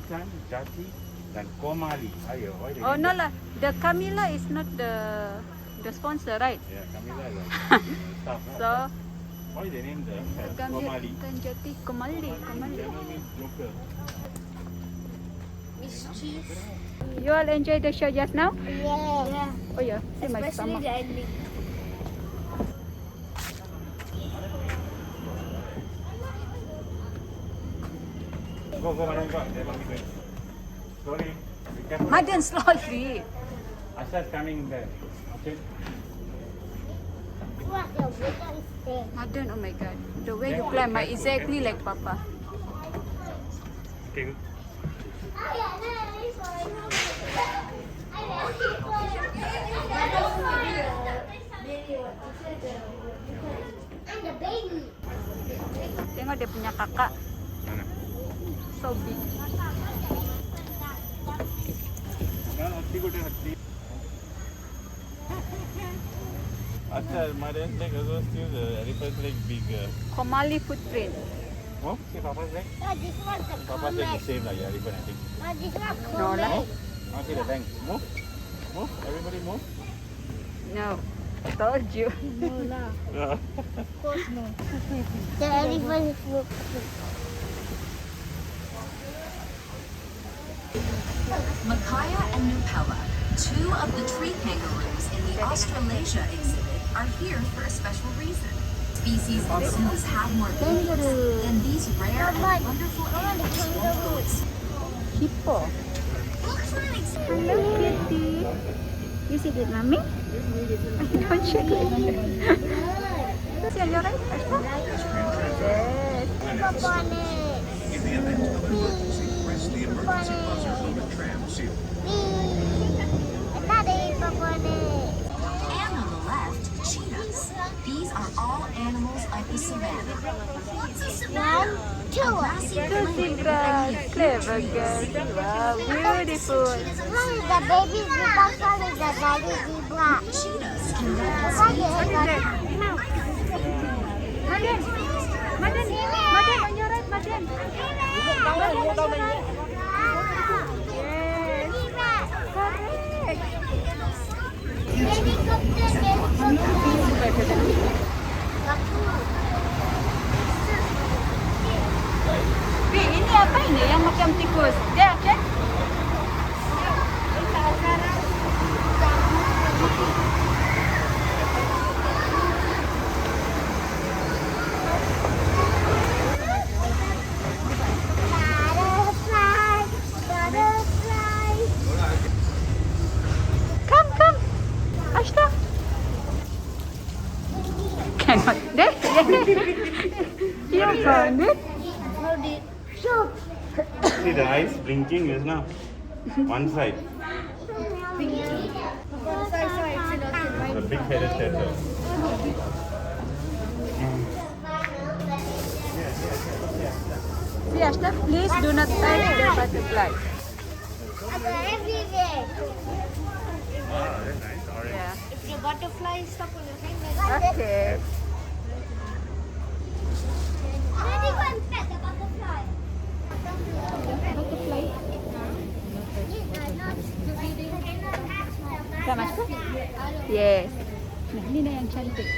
Ikan, Jati dan Komali. Ayo, why they Oh name no that? lah, the Camilla is not the sponsor, right? Yeah, Camila is staff. So Why they name the Komali? ikan jati Komali. Tamil means local. Mischief. You all enjoy the show just now? Yeah. Oh yeah, see my Especially stomach. the ending. Go, Madan, go. They will be going. Slowly. Be careful. Madan slowly. Asha's coming there. Okay. What the weather is there? Madan, oh my god. The way you climb are exactly like Papa. Okay. And the baby. Tengok dia punya kakak. Mana? So big. Asha, Madan's leg also still the elephant's leg bigger. Komali footprint. Oh, see Papa's leg? Oh, this one's the Papa's leg comet. is same like elephant, I think. Oh, this one's No lah. comet. Now see the length. Move. Move. Everybody move. No. I told you. No lah. Yeah. Of course no. The elephant looks Makaya and Nupella, two of the tree kangaroos in the Australasia exhibit, are here for a special reason. Species in zoos have more babies than these rare and wonderful animals won't boast. Hippo. Hello, kitty. You see that, mommy? Don't shake it. See on your right, Ashta? Yes. hippopotamus. In the event of an emergency, press the emergency buzzer on the tram seal. Another hippopotamus. And on the left, cheetahs. These are all animals of the savannah. One, two. Grassy Two plain zebras. Clever girl. Wow, beautiful. One is the baby zebra, one is the daddy zebra. cheetahs can run at What speeds is that? Madan. Madan. Madan, on your right, Madan. Madan, on your right. Yes. Correct. Helicopter. Bi, ini apa ini yang macam tikus? Dia, cek. Butterfly. Butterfly. Come, come. Ashta. Cannot. There. You found it. Soup. See the eyes blinking just now. One side. The big headed turtle. See, Ashta, please do not touch the butterfly. Everywhere. Ah, that's nice. Orange. Yeah. If your butterfly is stuck on your hand, Okay. Daddy, go and pet the butterfly. Butterfly. Sama Ashta? Yes. Nah, ini na yang cantik.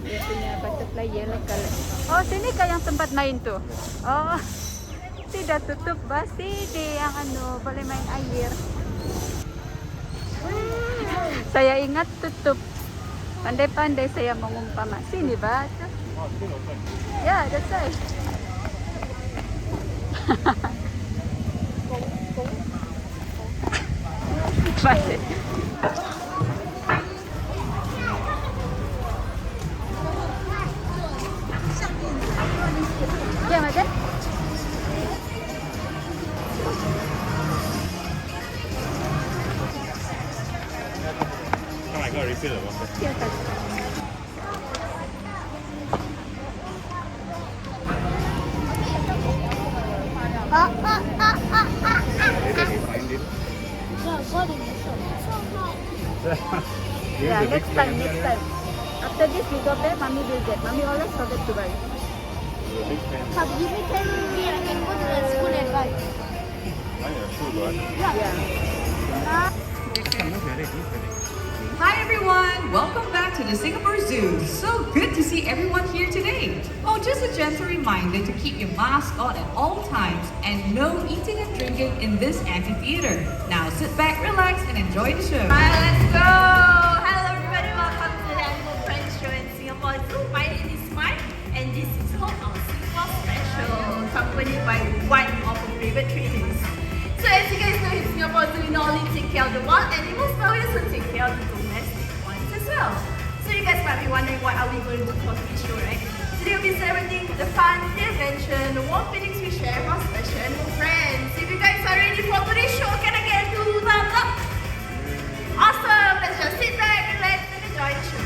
Dia punya butterfly yellow color. Oh, sini kah yang tempat main tu? Oh, tidak tutup ba? Sini yang ano, boleh main air. Saya ingat tutup. Pandai-pandai saya mengumpama. Sini ba? Oh, still open. Yeah, that's right. Bye. Yeah, Madan? Oh my god, refill the water. Here, Tad. Later we find it. Yeah, next time, next time. After this, we go back, Mommy will get. Mommy always forget to buy. You're a big fan. Give me 10 rupees and go to the school and buy. Hi everyone! Welcome back to the Singapore Zoo. So good to see everyone here today. Oh, just a gentle reminder to keep your mask on at all times and no eating and drinking in this amphitheater. Now sit back, relax and enjoy the show. Alright, let's go! Hello everybody, welcome to the Animal Friends Show in Singapore Zoo. My name is Mike and this is called our Singapore Special, accompanied by one of our favorite trainers. So as you guys know, in Singapore Zoo, we not only take care of the wild animals, but we also take care of the domestic ones as well. So you guys might be wondering what are we going to do for this show, right? Today we'll be celebrating the fun, the adventure, and the warm feelings we share with our special animal friends. If you guys are ready for today's show, can I get a 2 thumbs up? Awesome! Let's just sit back, relax, and enjoy the show.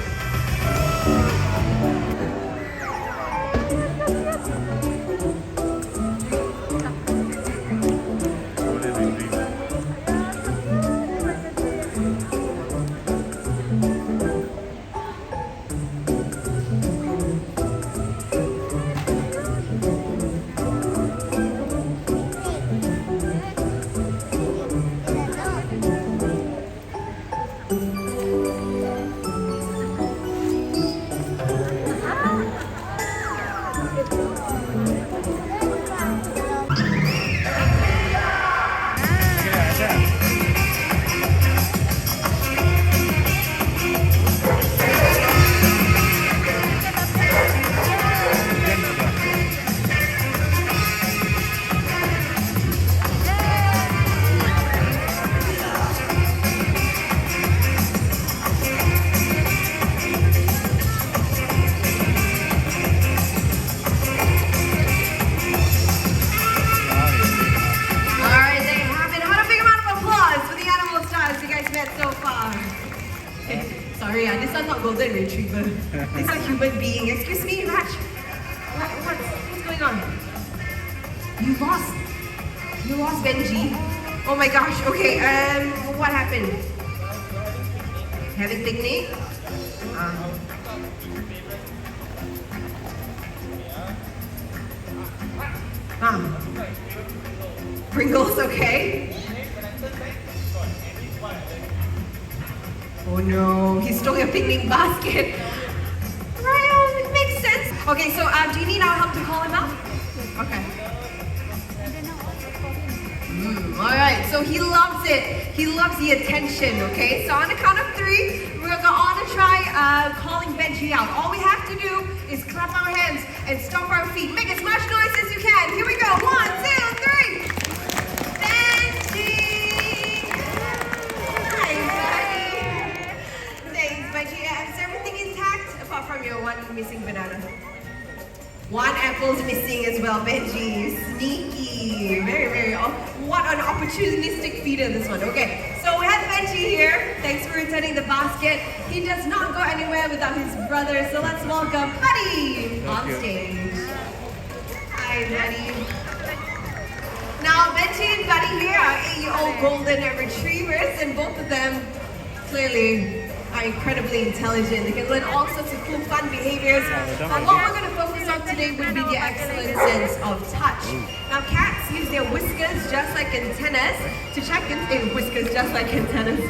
Sorry, this is not golden retriever. This is a human being. Excuse me, Raj. What's going on? You lost Benji. Oh my gosh. Okay. What happened? Having picnic? Pringles, okay? Oh no, he stole your picnic basket. Right, it makes sense. Okay, so do you need our help to call him out? Okay. Alright, so he loves it. He loves the attention, okay? So on the count of 3, we're gonna try calling Benji out. All we have to do is clap our hands and stomp our feet. Make as much noise as you can. Here we go. 1, 2, 3. Benji! Hi, buddy. Thanks, Benji. Is everything intact apart from your one missing banana? One apple's missing as well, Benji. Sneaky. Very, very. What an opportunistic feeder, this one. Okay, so we have Benji here. Thanks for returning the basket. He does not go anywhere without his brother, so let's welcome Buddy on stage. Hi, Buddy. Now, Benji and Buddy here are 8-year-old golden retrievers, and both of them clearly are incredibly intelligent. They can learn all sorts of cool, fun behaviors. But what we're going to focus on today would be their excellent sense of touch. Now, cats use their whiskers just like antennas to check in. Whiskers just like antennas.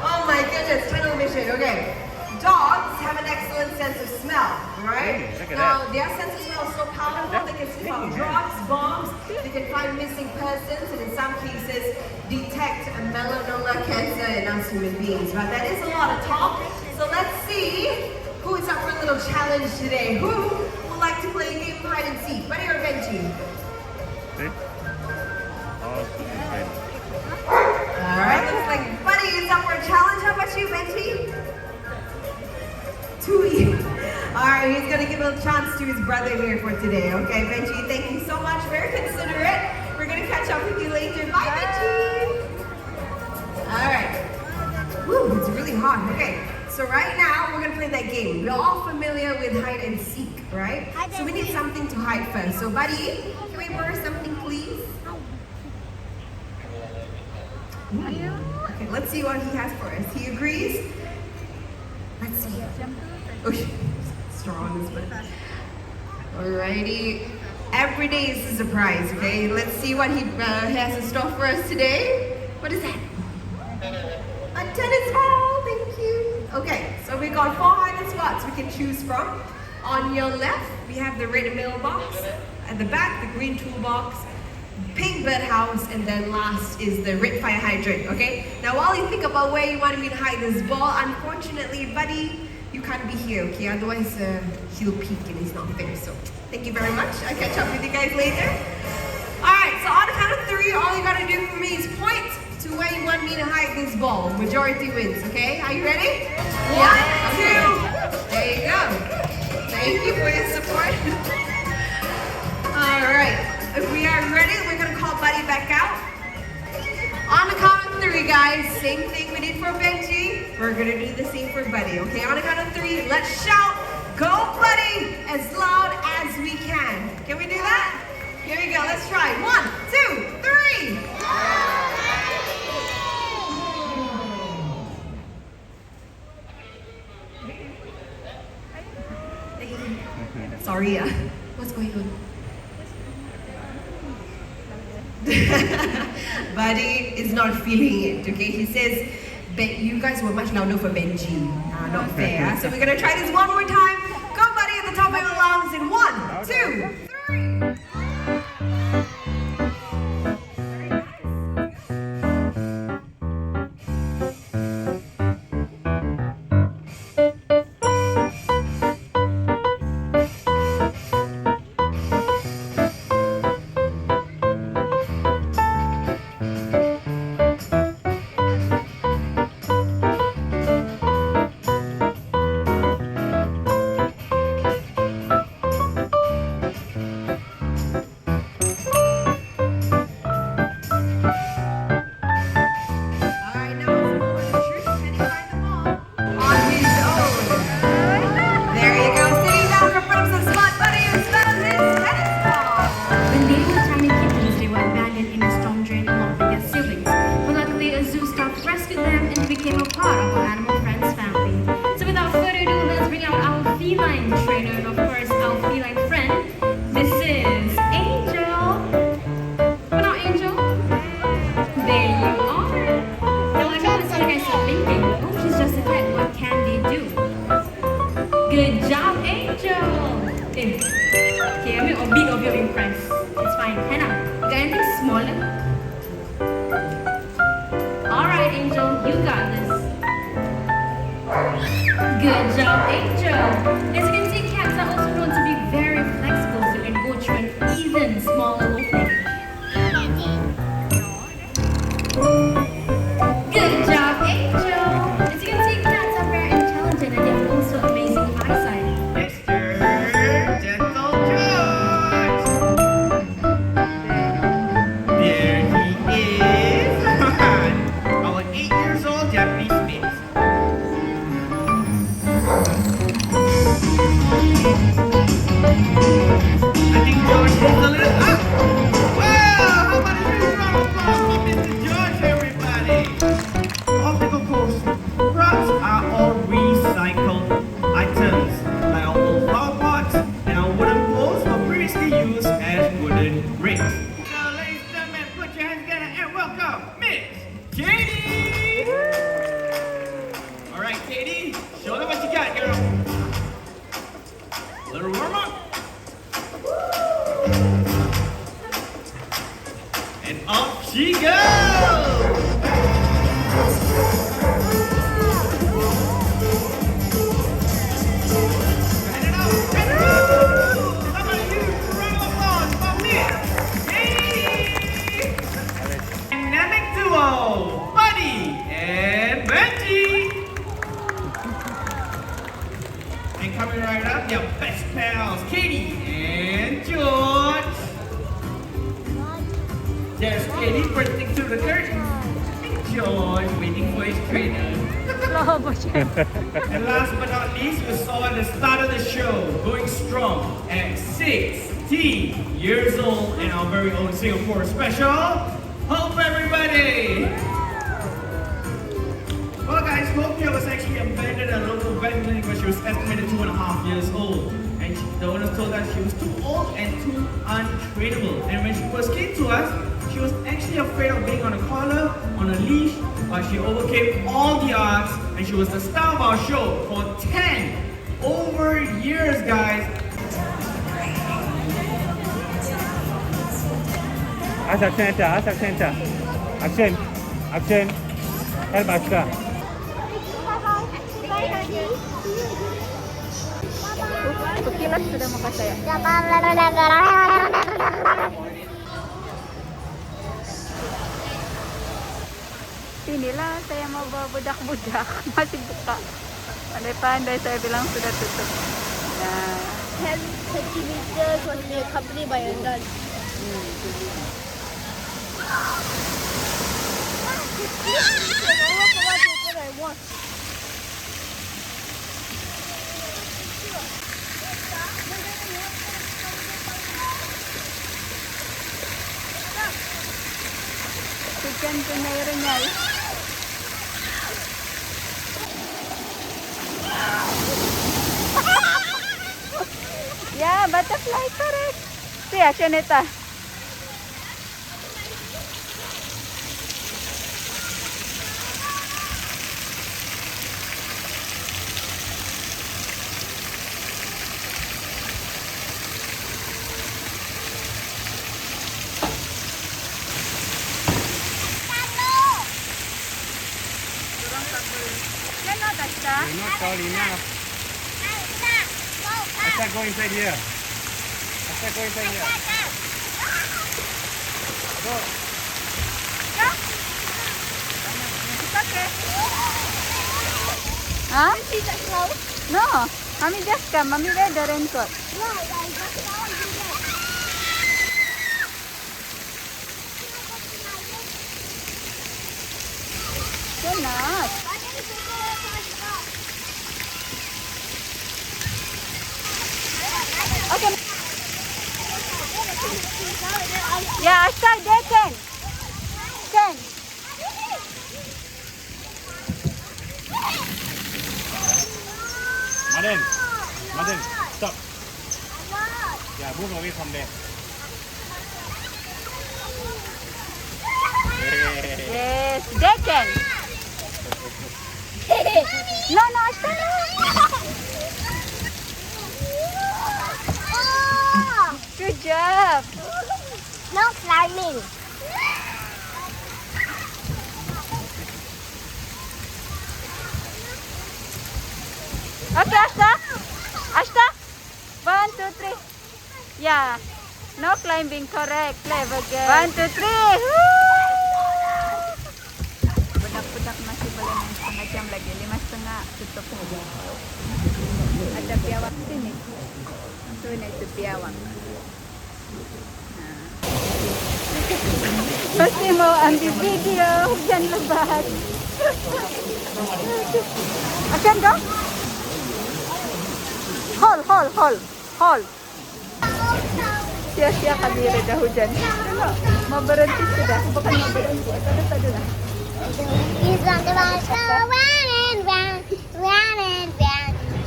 Oh my goodness, tunnel vision. Okay. Dogs have an excellent sense of smell, right? Now, their sense of smell is so powerful, they can sniff out drugs, bombs, they can find missing persons, and in some cases, detect melanoma cancer in us human beings. But that is a lot of talk, so let's see who is up for a little challenge today. Who would like to play a game of hide and seek? Buddy or Benji? Alright, looks like Buddy is up for a challenge. How about you, Benji? Alright, he's going to give a chance to his brother here for today. Okay, Benji, thank you so much. Very considerate. We're going to catch up with you later. Bye, Benji. Alright. Woo, it's really hot. Okay, so right now we're going to play that game. We're all familiar with hide and seek, right? So we need something to hide first. So, Buddy, can we borrow something, please? Ooh. Okay, let's see what he has for us. He agrees? Let's see. Oh, strong as well. Alrighty. Every day is a surprise, okay? Let's see what he has in store for us today. What is that? A tennis ball, thank you. Okay, so we got 4 hiding spots we can choose from. On your left, we have the red mailbox. At the back, the green toolbox, pink birdhouse, and then last is the red fire hydrant, okay? Now while you think about where you want me to hide this ball, unfortunately, buddy, you can't be here, okay? Otherwise, he'll peek and he's not there. So thank you very much. I'll catch up with you guys later. Alright, so on the count of 3, all you gotta do for me is point to where you want me to hide this ball. Majority wins, okay? Are you ready? Yeah. 1, 2. There you go. Thank you for your support. Alright, if we are ready, we're gonna call Buddy back out. On the count of 3, guys, same thing we did for Benji. We're gonna do the same for Buddy, okay? On the count of 3, let's shout, "Go Buddy!" as loud as we can. Can we do that? Here we go, let's try. 1, 2, 3. Sorry, what's going on? Buddy is not feeling it, okay? He says, you guys were much louder for Benji. Not fair. So we're gonna try this one more time. Go Buddy at the top of your lungs in 1, 2, 3. Good job, Angel. As you can see, cats are also known to be very flexible, so they can go through an even smaller opening. Good job, Angel. As you can see, cats are very intelligent and they have also amazing eyesight. Mr. Gentle George! There he is! Our 8-year-old Japanese mix. I think George needs a little up. Wow! How about a huge round of applause for Mr. George, everybody? Optical course. Props are all recycled items, like our old flower pots and our wooden poles were previously used as wooden rings. So, ladies and gentlemen, put your hands together and welcome Miss Katie! All right, Katie, show them what you got, girl. Little warm up. And off she goes! Turn it up, turn it up! How about a huge round of applause for Miss Katie! Dynamic duo, Buddy and Benji! And coming right up, your best pals, Katie and George. There's Katie bursting through the curtain. And George waiting for his trainer. And last but not least, you saw at the start of the show, going strong at 16 years old in our very own Singapore special. Hope everybody! Well guys, Tokyo was actually abandoned at a local vending when she was estimated 2.5 years old. And and the owner told us she was too old and too untrainable. And when she first came to us, she was actually afraid of being on a collar, on a leash, but she overcame all the odds and she was the star of our show for 10 over years, guys. Action. Action. Help Aska. Kukilat sudah muka saya. Sinilah saya mau bawa budak-budak. Masih buka. Pandai-pandai saya bilang sudah tutup. Nah. 10 centimeters was accompanied by a nun. Ikan penyairnya. Ya, butterfly, correct. See, action ita. You're not tall enough. Aska, go inside here. Go. Okay. Huh? No, Mommy just come. Mommy wear the raincoat. Cannot. Okay. Yeah, Aska, they can. Maden, stop. Yeah, move away from there. Yes, they can. No, Aska, no. Good job. No climbing. Okay, Ashta. 1, 2, 3. Yeah. No climbing, correct. Clever girl. 1, 2, 3. Budak-budak masih boleh main setengah jam lagi. 5:30 tutup. Ada piawak sini. Sini itu piawak. Pasti mau ambil video hujan lebat. Akan dong? Hol. Sia-sia kami reda hujan. Tengok, mau berhenti sudah. Bukan mau berhenti. Tadi lah. He's on the bus, so round and round the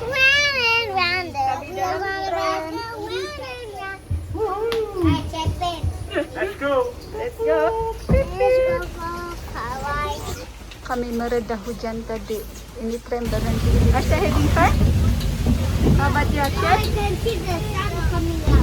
wheel on the road, round and round. I checked it. Let's go. Let's go. Let's go, Hawaii. Kami mereda hujan tadi. Ini tram berhenti. Asha having fun? How about you, I Akshay? can see the sun coming out.